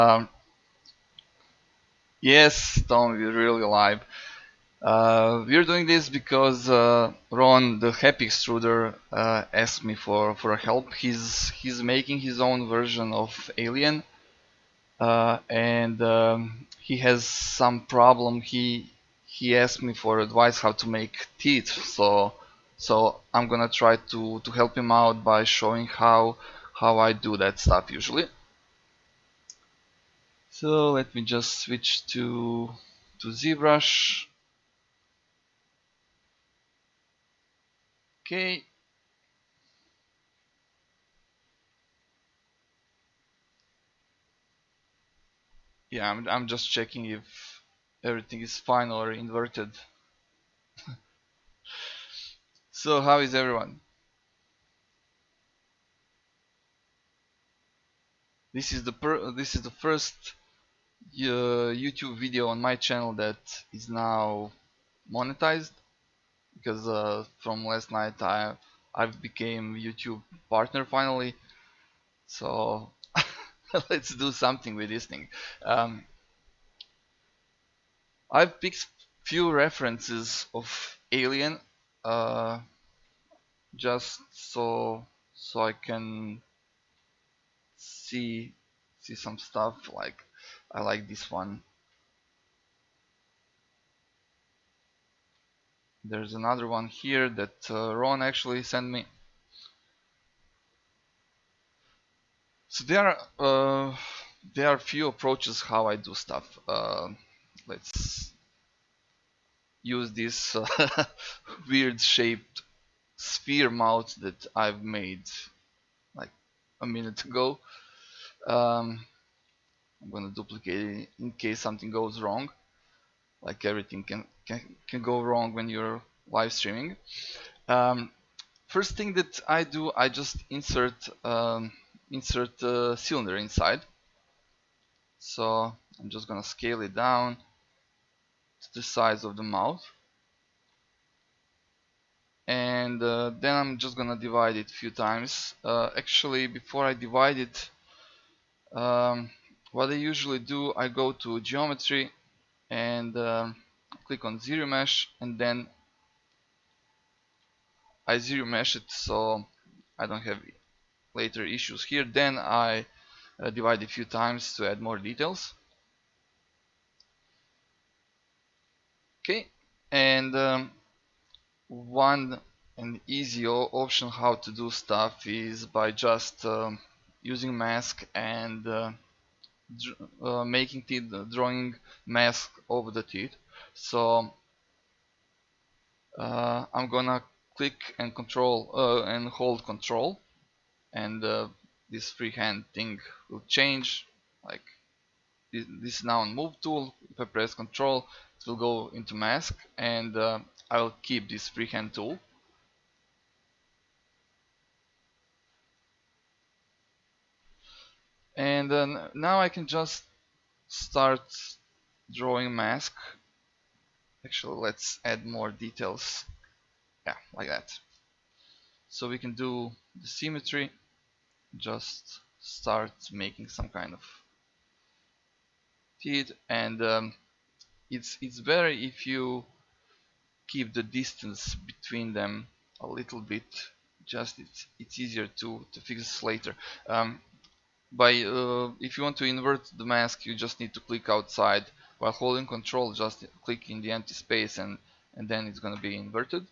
Um, yes, Tom, we're really live. We're doing this because Ron, the happy extruder, asked me for help. He's making his own version of Alien, and he has some problem. He asked me for advice how to make teeth. So I'm gonna try to help him out by showing how I do that stuff usually. So let me just switch to Zbrush. Okay. Yeah, I'm just checking if everything is fine or inverted. So how is everyone? This is the first YouTube video on my channel that is now monetized because from last night I've became YouTube partner finally. So let's do something with this thing. Um, I've picked few references of Alien, uh, just so I can see some stuff. Like I like this one. There's another one here that Ron actually sent me. So there are few approaches how I do stuff. Let's use this weird shaped sphere mouth that I've made like a minute ago. Um, I'm gonna duplicate it in case something goes wrong. Like everything can go wrong when you're live streaming. Um, First thing that I do, I just insert a cylinder inside. So I'm just gonna scale it down to the size of the mouth, and then I'm just gonna divide it a few times. Actually, before I divide it, um, what I usually do, I go to geometry and click on zero mesh, and then I zero mesh it so I don't have later issues here. Then I divide it a few times to add more details. Okay, and one and easy option how to do stuff is by just using mask and making teeth, drawing mask over the teeth. So I'm gonna click and control and hold control, and this freehand thing will change. Like this is now on move tool. If I press control, it will go into mask, and I will keep this freehand tool. And then now I can just start drawing mask. Actually, let's add more details. Yeah, like that. So we can do the symmetry. Just start making some kind of teeth, and it's better if you keep the distance between them a little bit. Just it's easier to fix later. If you want to invert the mask, you just need to click outside while holding control. Just click in the empty space, and then it's gonna be inverted.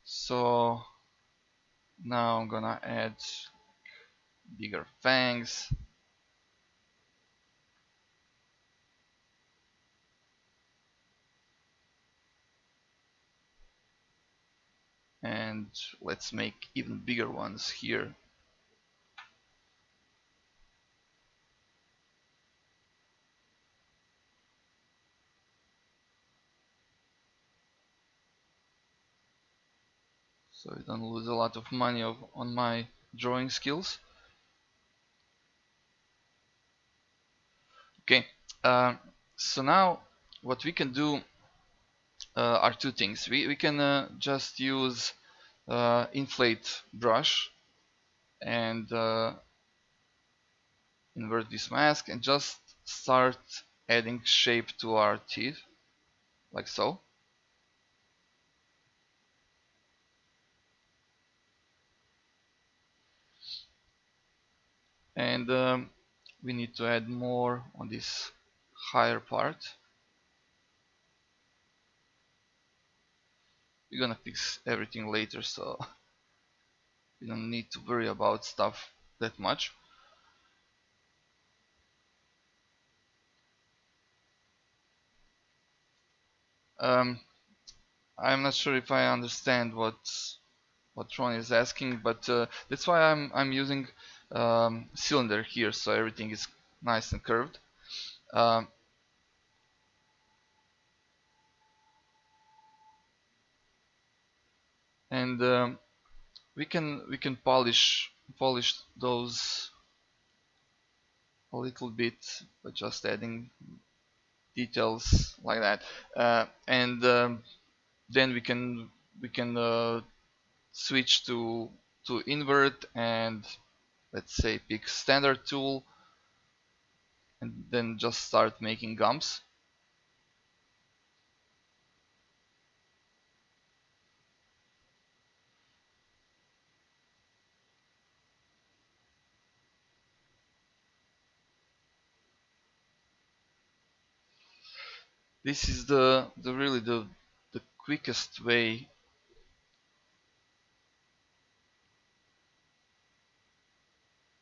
So now I'm gonna add bigger fangs, and let's make even bigger ones here. So I don't lose a lot of money on my drawing skills. Okay, uh, so now what we can do are two things. We can just use inflate brush and invert this mask and just start adding shape to our teeth, like so. And we need to add more on this higher part. We're gonna fix everything later, so we don't need to worry about stuff that much. Um, I'm not sure if I understand what Ron is asking, but that's why I'm using cylinder here, so everything is nice and curved. Um, and we can polish those a little bit by just adding details like that, and then we can switch to invert and let's say pick standard tool and then just start making gums. This is the really the quickest way.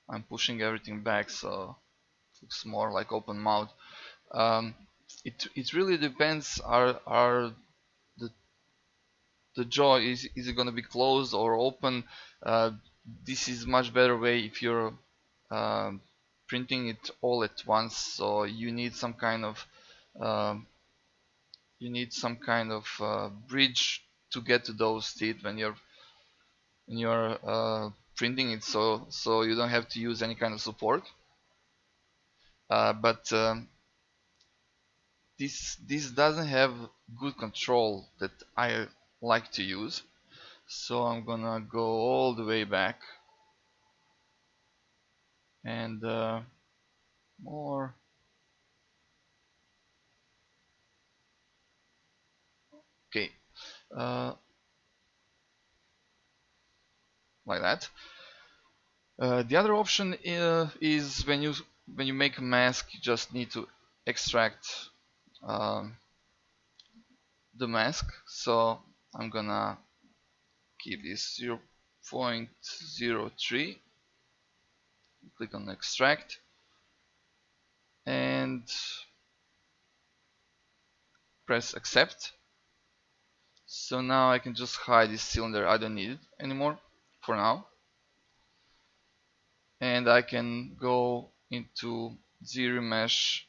I'm pushing everything back so it looks more like open mouth. um, it really depends. Are the the jaw is it going to be closed or open? uh, this is much better way if you're um, printing it all at once, so um, you need some kind of bridge to get to those teeth when you're printing it, so you don't have to use any kind of support. But this doesn't have good control that I like to use, so I'm gonna go all the way back and more. Okay, uh, like that. The other option is when you make a mask, you just need to extract um, the mask. So I'm gonna keep this 0.03, click on extract, and press accept. So now I can just hide this cylinder, I don't need it anymore for now. And I can go into zero mesh.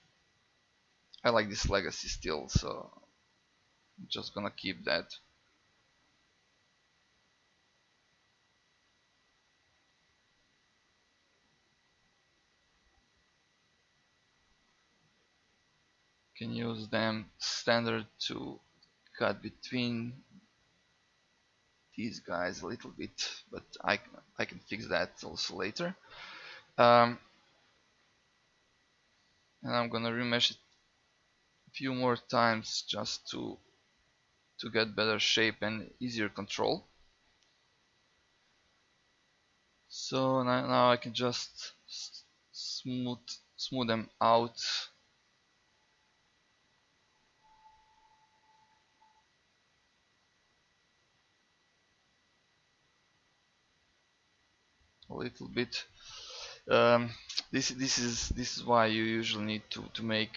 I like this legacy still, so I'm just gonna keep that. Can use them standard to cut between these guys a little bit, but I can fix that also later. Um, and I'm gonna remesh it a few more times just to get better shape and easier control. So now I can just smooth them out a little bit. Um, this is why you usually need to make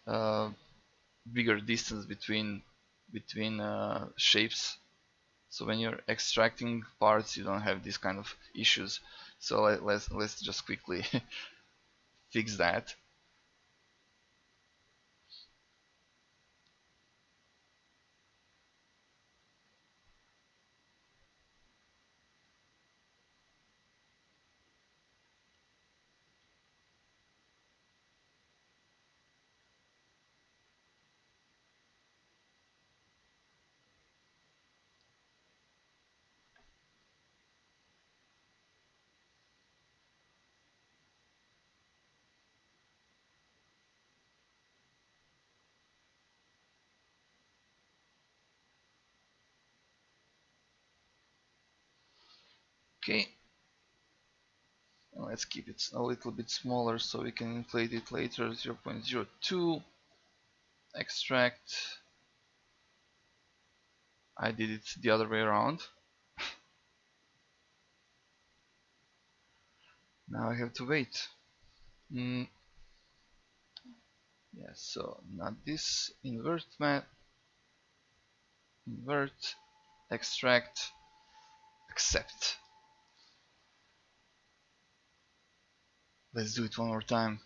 uh, bigger distance between shapes. So when you're extracting parts, you don't have these kind of issues. So let's just quickly fix that. Okay, and let's keep it a little bit smaller so we can inflate it later. 0.02, extract. I did it the other way around. Now I have to wait. Yeah, so not this. Invert map, invert, extract, accept. Let's do it one more time.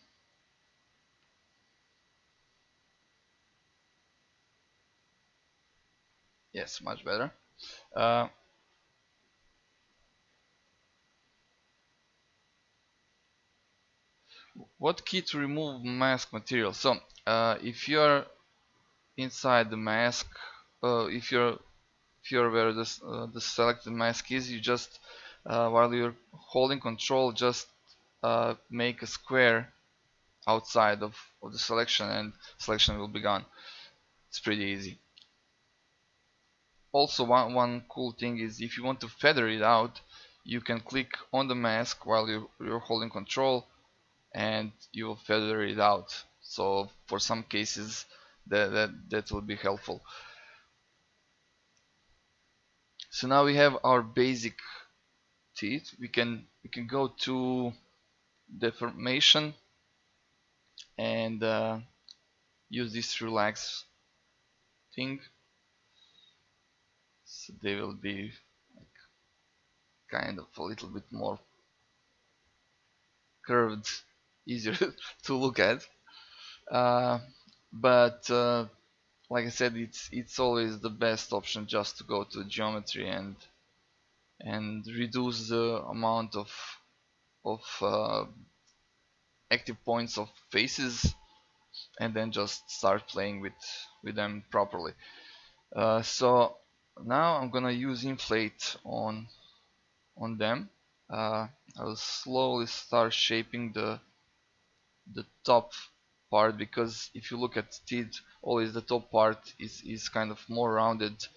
Yes, much better. Uh, what key to remove mask material? So if you're inside the mask, if you're where the selected mask is, you just while you're holding control, just make a square outside of the selection, and selection will be gone. It's pretty easy. Also, one cool thing is if you want to feather it out, you can click on the mask while you're holding control, and you will feather it out. So for some cases that will be helpful. So now we have our basic teeth. We can go to deformation and use this relax thing, so they will be kind of a little bit more curved, easier to look at. uh, but like I said, it's always the best option just to go to geometry and reduce the amount of active points of faces, and then just start playing with them properly. So now I'm gonna use inflate on them. I'll slowly start shaping the top part, because if you look at teeth, always the top part is kind of more rounded,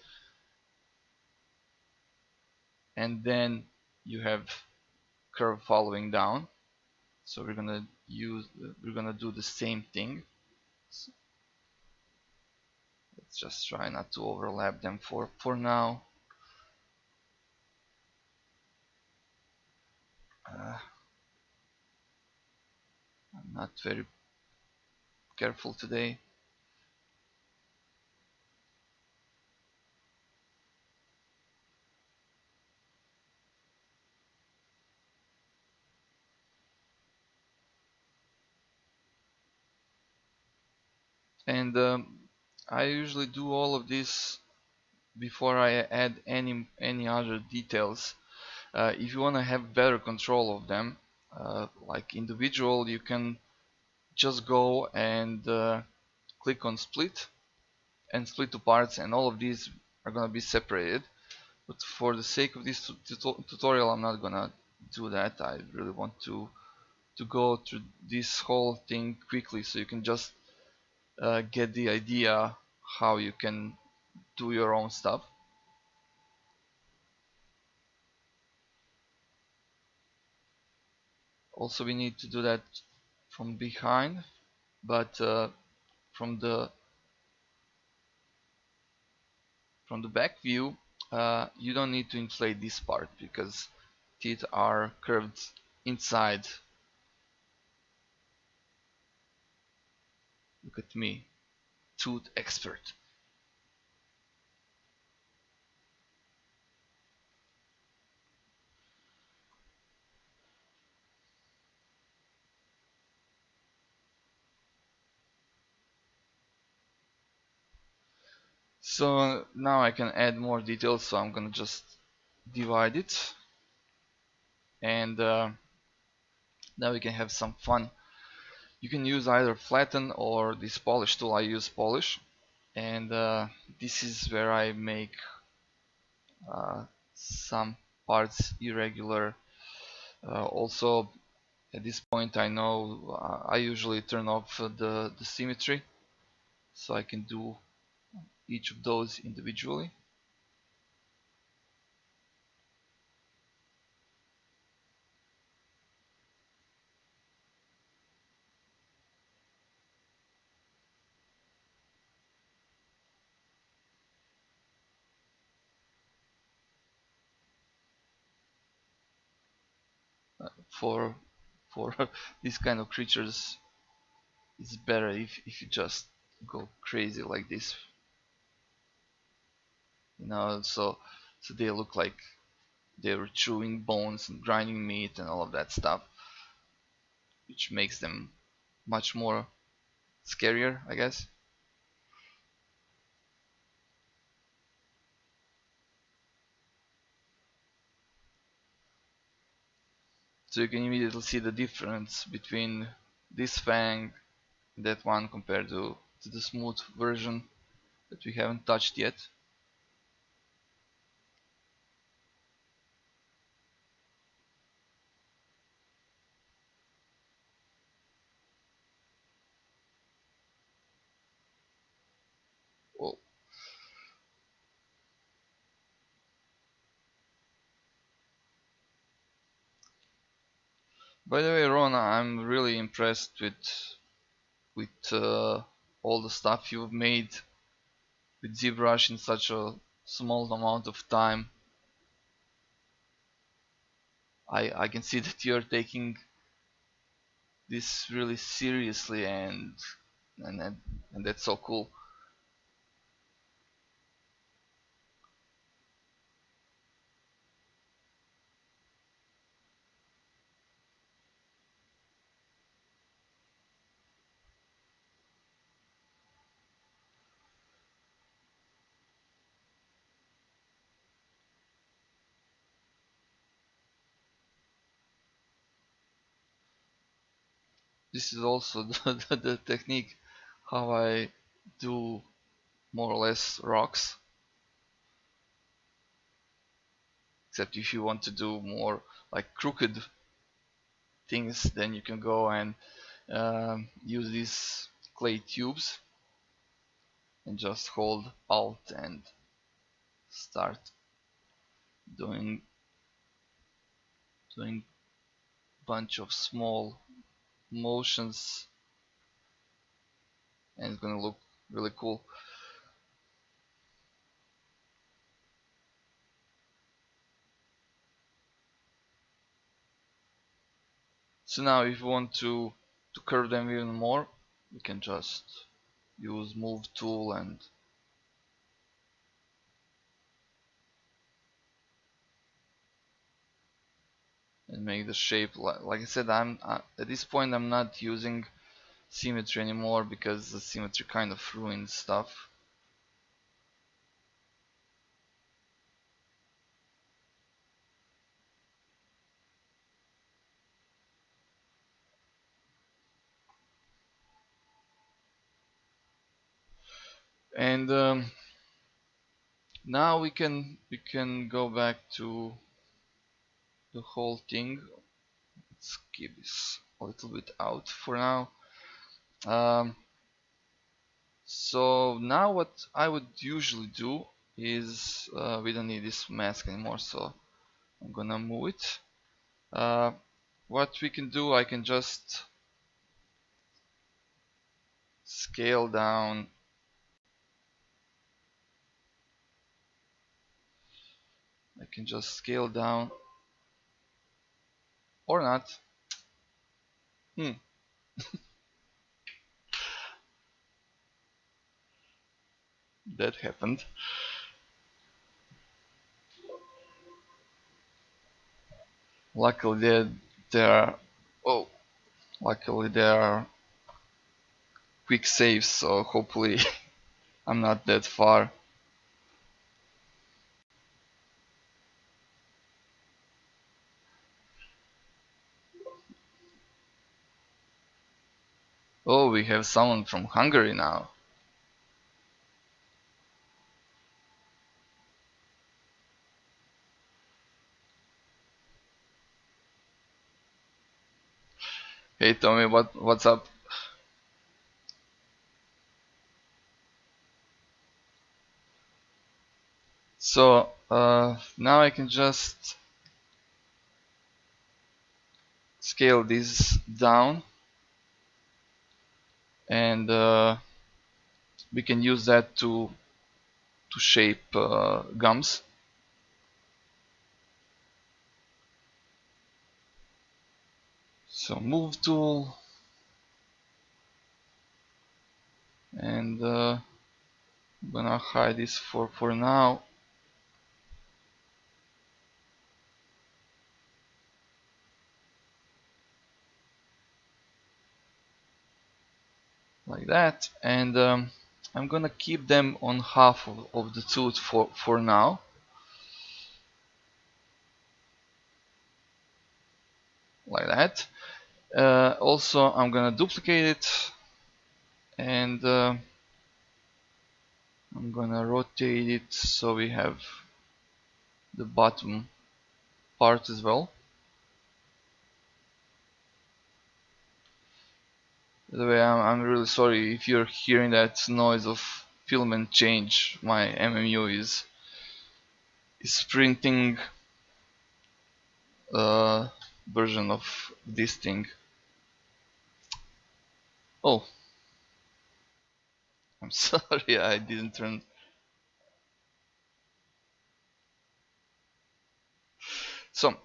and then you have curve following down. So we're gonna do the same thing. So let's just try not to overlap them for now. I'm not very careful today. And I usually do all of this before I add any other details. If you want to have better control of them, like individual, you can just go and click on split and split to parts, and all of these are gonna be separated. But for the sake of this tutorial, I'm not gonna do that. I really want to go through this whole thing quickly, so you can just get the idea how you can do your own stuff. Also, we need to do that from behind, but from the from the back view, you don't need to inflate this part because teeth are curved inside. Look at me, tooth expert. So now I can add more details, so I'm gonna just divide it, and now we can have some fun. You can use either flatten or this polish tool. I use polish, and this is where I make some parts irregular. Also, at this point, I know I usually turn off the symmetry, so I can do each of those individually. for for these kind of creatures, it's better if you just go crazy like this, you know. So they look like they're chewing bones and grinding meat and all of that stuff, which makes them much more scarier, I guess. So you can immediately see the difference between this fang and that one compared to the smooth version that we haven't touched yet. Well, by the way, Rona, I'm really impressed with all the stuff you've made with Zbrush in such a small amount of time. I can see that you're taking this really seriously, and and that's so cool. This is also the technique how I do more or less rocks, except if you want to do more like crooked things, then you can go and use these clay tubes and just hold Alt and start doing doing bunch of small motions, and it's gonna look really cool. So now if you want to curve them even more, we can just use move tool and make the shape. Like I said, at this point I'm not using symmetry anymore because the symmetry kind of ruins stuff. And now we can go back to the whole thing. Let's keep this a little bit out for now. Um, so now what I would usually do is we don't need this mask anymore, so I'm gonna move it. Uh, what we can do, I can just scale down. I can just scale down or not. Hmm, that happened. Luckily there are, oh, luckily there are quick saves, so hopefully I'm not that far. Oh, we have someone from Hungary now. Hey Tommy, what's up? So now I can just scale this down, and we can use that to shape gums. So move tool, and I'm gonna hide this for now. Like that, and I'm gonna keep them on half of the tooth for now, like that. Also, I'm gonna duplicate it, and I'm gonna rotate it so we have the bottom part as well. By the way, I'm really sorry if you're hearing that noise of filament change. My MMU is printing a version of this thing. Oh, I'm sorry, I didn't turn. So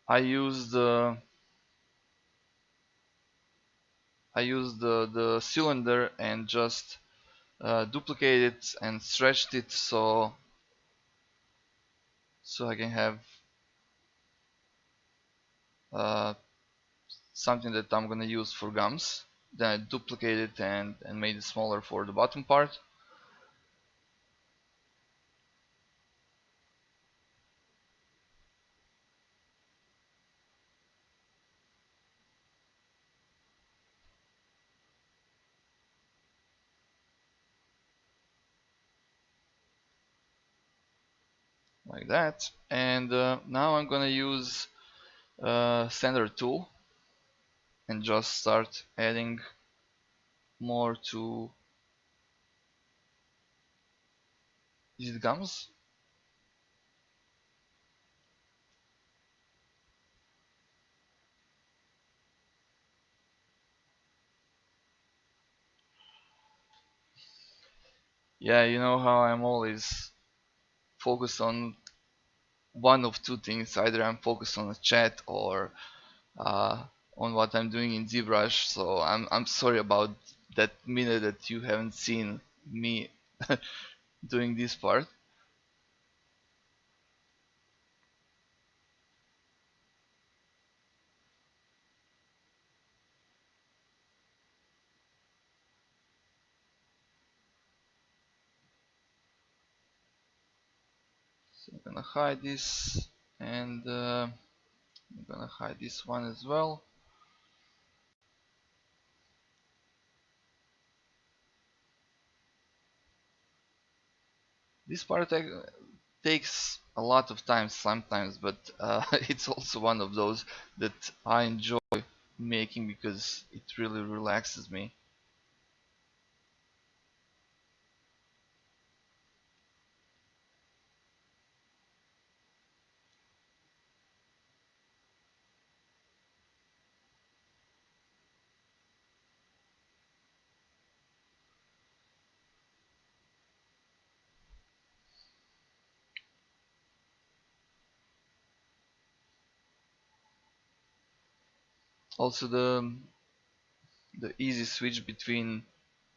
I used the cylinder and just duplicated it and stretched it so I can have uh, something that I'm gonna use for gums. Then I duplicated it and made it smaller for the bottom part. Like that. And now I'm gonna use standard tool and just start adding more to these gums. Yeah, you know how I'm always focused on one of two things. Either I'm focused on the chat or uh, on what I'm doing in Zbrush. So I'm sorry about that minute that you haven't seen me doing this part. So I'm gonna hide this, and I'm gonna hide this one as well. This part takes a lot of time sometimes, but it's also one of those that I enjoy making because it really relaxes me. Also, the easy switch between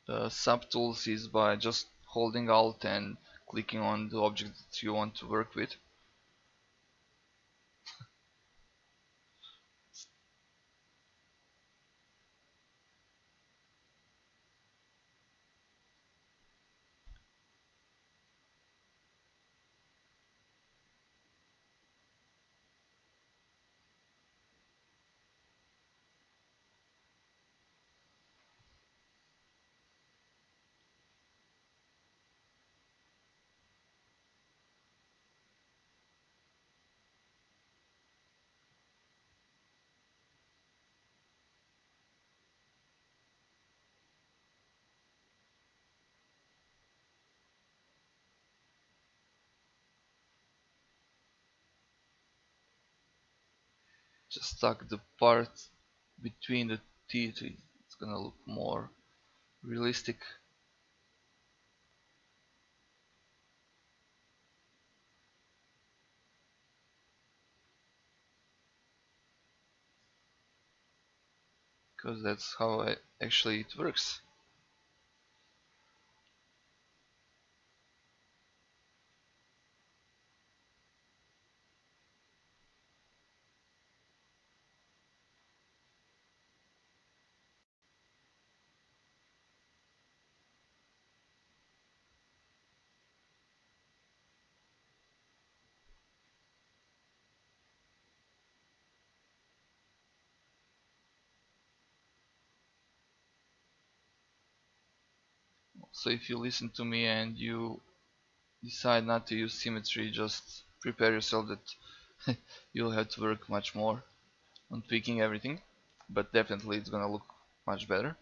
subtools is by just holding Alt and clicking on the object that you want to work with. Just tuck the part between the teeth, it's gonna look more realistic. because that's how actually it works. So if you listen to me and you decide not to use symmetry, just prepare yourself that you'll have to work much more on tweaking everything, but definitely it's gonna look much better.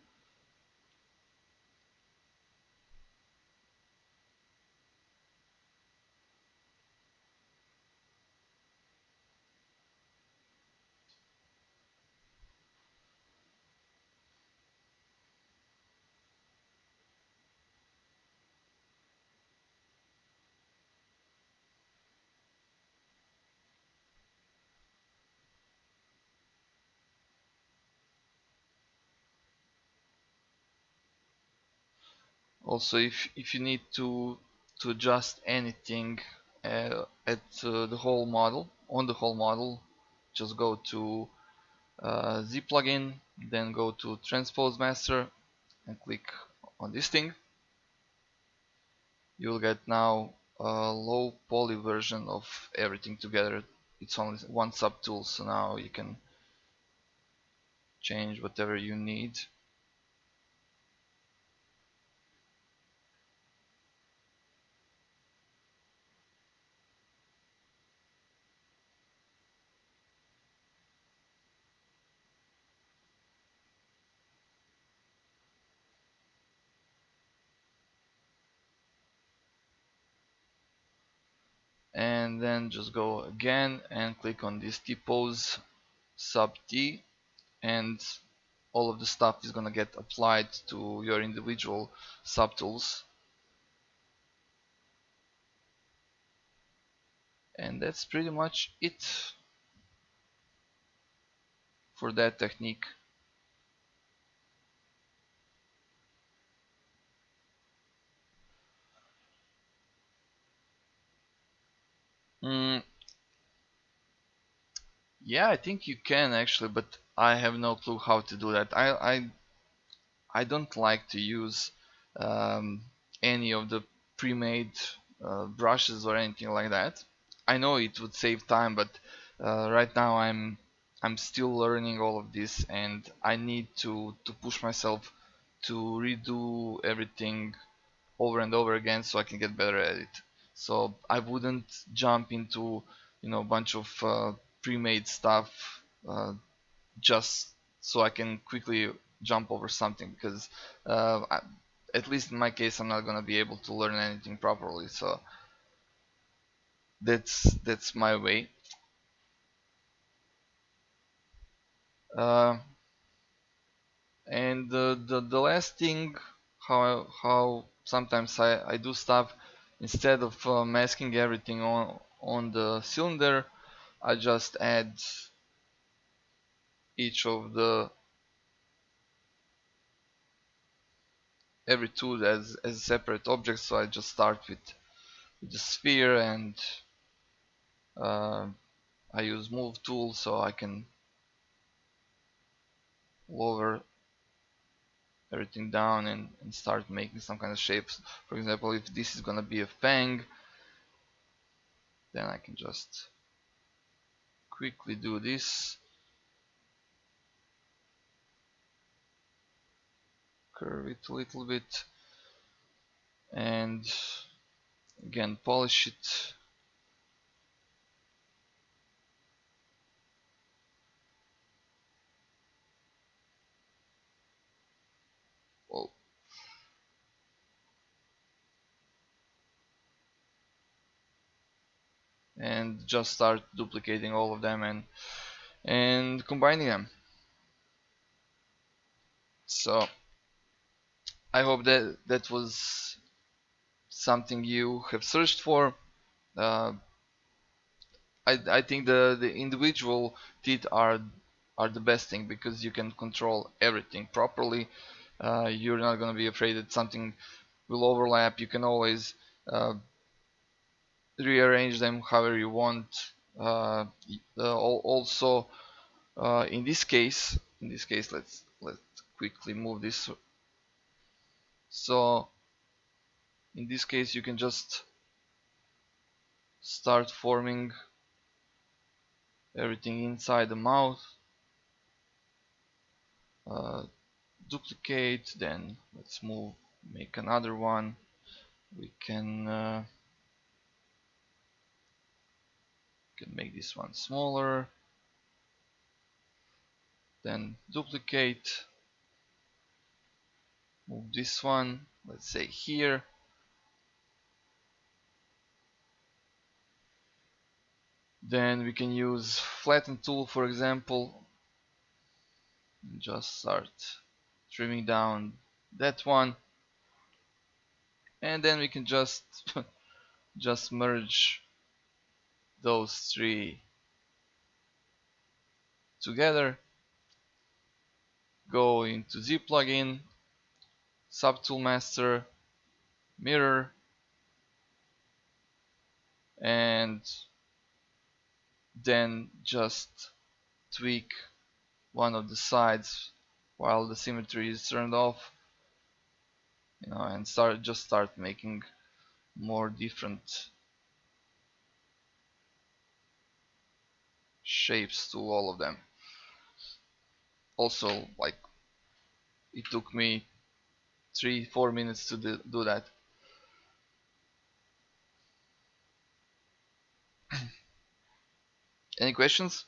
Also, if you need to adjust anything at the whole model, on the whole model, just go to Z plugin, then go to Transpose Master and click on this thing. You'll get now a low poly version of everything together. It's only one subtool, so now you can change whatever you need. And then just go again and click on this T-pose sub T, and all of the stuff is gonna get applied to your individual subtools. And that's pretty much it for that technique. Mm, yeah, I think you can actually, but I have no clue how to do that. I don't like to use um, any of the pre-made brushes or anything like that. I know it would save time, but right now I'm still learning all of this, and I need to push myself to redo everything over and over again so I can get better at it. So I wouldn't jump into a bunch of pre-made stuff just so I can quickly jump over something, because at least in my case I'm not gonna be able to learn anything properly. So that's my way. Uh, and the last thing, how sometimes I do stuff, instead of masking everything on the cylinder, I just add each of the every tool as a separate object. So I just start with the sphere, and uh, I use move tool so I can lower everything down and start making some kind of shapes. For example, if this is gonna be a fang, then I can just quickly do this, curve it a little bit, and again polish it. Oh, and just start duplicating all of them and combining them. So I hope that that was something you have searched for. uh, I think the individual teeth are the best thing, because you can control everything properly. You're not going to be afraid that something will overlap. You can always rearrange them however you want. Also, in this case, let's quickly move this. So in this case, you can just start forming everything inside the mouth. Uh, Duplicate, then let's make another one. We can make this one smaller, then duplicate, move this one, let's say here, then we can use flatten tool, for example, and just start trimming down that one, and then we can just just merge those three together. Go into Z plugin, subtool master, mirror, and then just tweak one of the sides while the symmetry is turned off, and start making more different shapes to all of them. Also, like, it took me 3-4 minutes to do that. Any questions?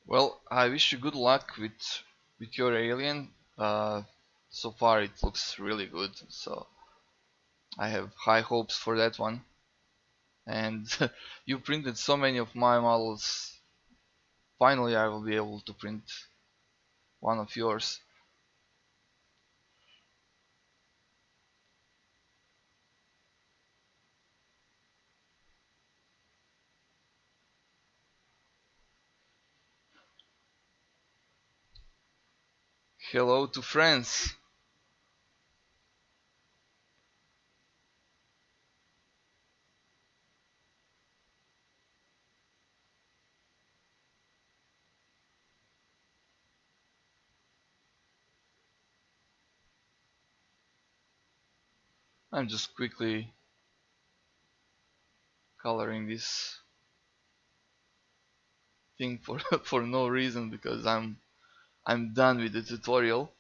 Well, I wish you good luck with your alien. So far it looks really good, so I have high hopes for that one. And you printed so many of my models. Finally I will be able to print one of yours. Hello to France. I'm just quickly coloring this thing for for no reason, because I'm done with the tutorial.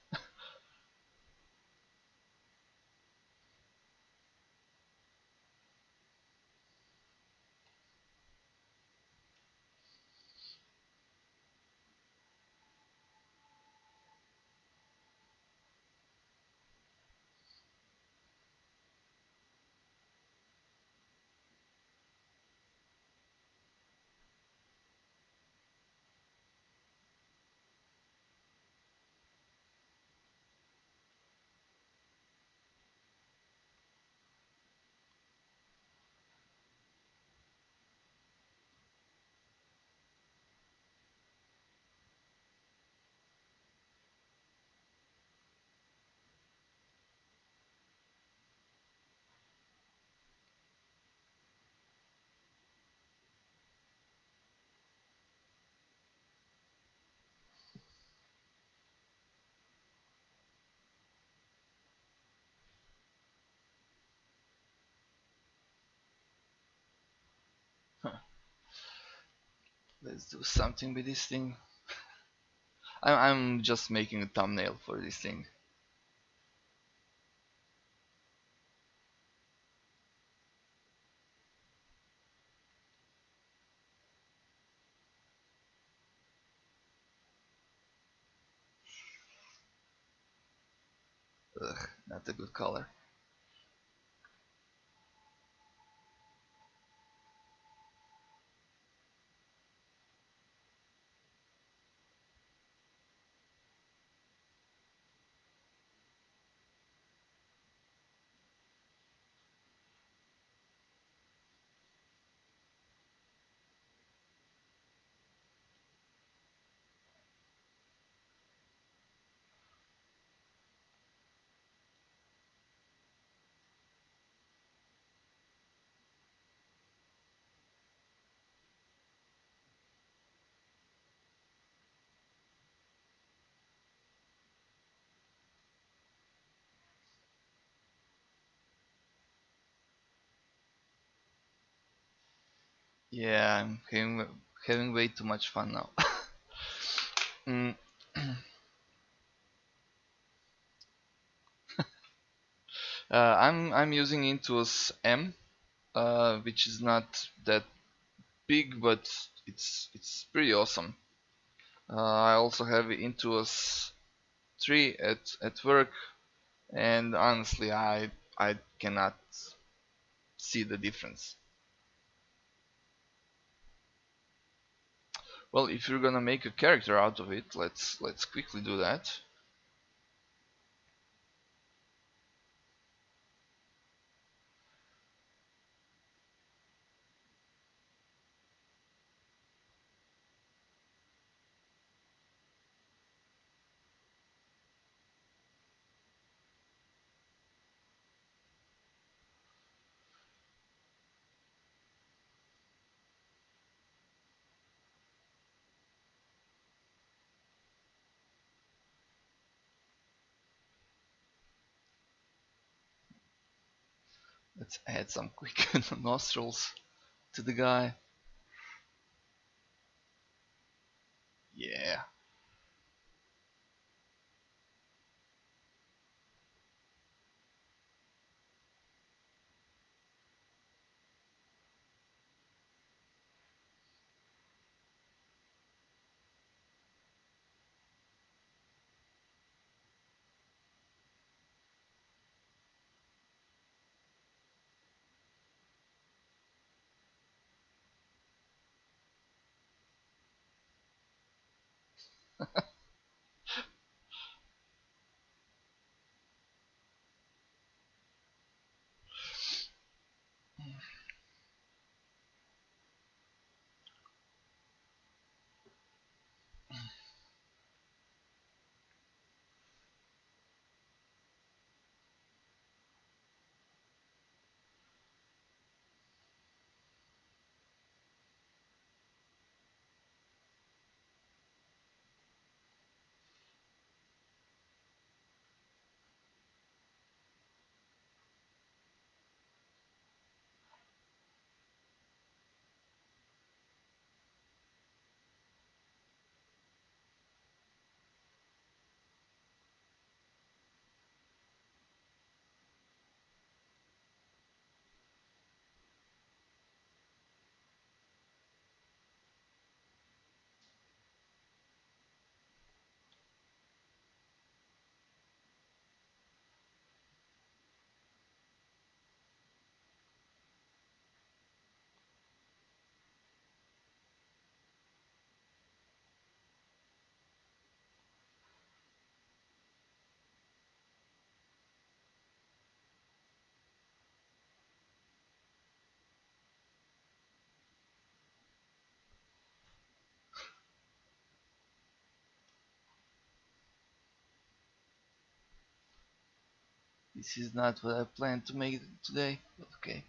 Let's do something with this thing. I'm just making a thumbnail for this thing. Ugh, not a good color. Yeah, I'm having way too much fun now. mm, I'm using Intuos M, which is not that big, but it's pretty awesome. I also have Intuos 3 at work, and honestly, I cannot see the difference. Well, if you're gonna make a character out of it, let's quickly do that. Let's add some quick nostrils to the guy. Yeah. This is not what I planned to make today, but okay.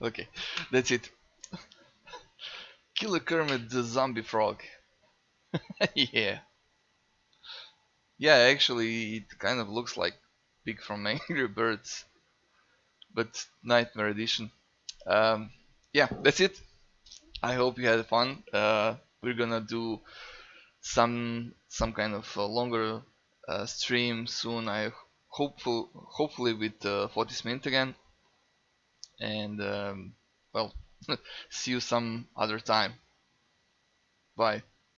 Okay, that's it. Killer Kermit the zombie frog. Yeah. Yeah, actually, it kind of looks like Pig from Angry Birds, but Nightmare Edition. Um, yeah, that's it. I hope you had fun. We're gonna do some kind of longer stream soon. Hopefully with 40 minutes again, and well, see you some other time. Bye.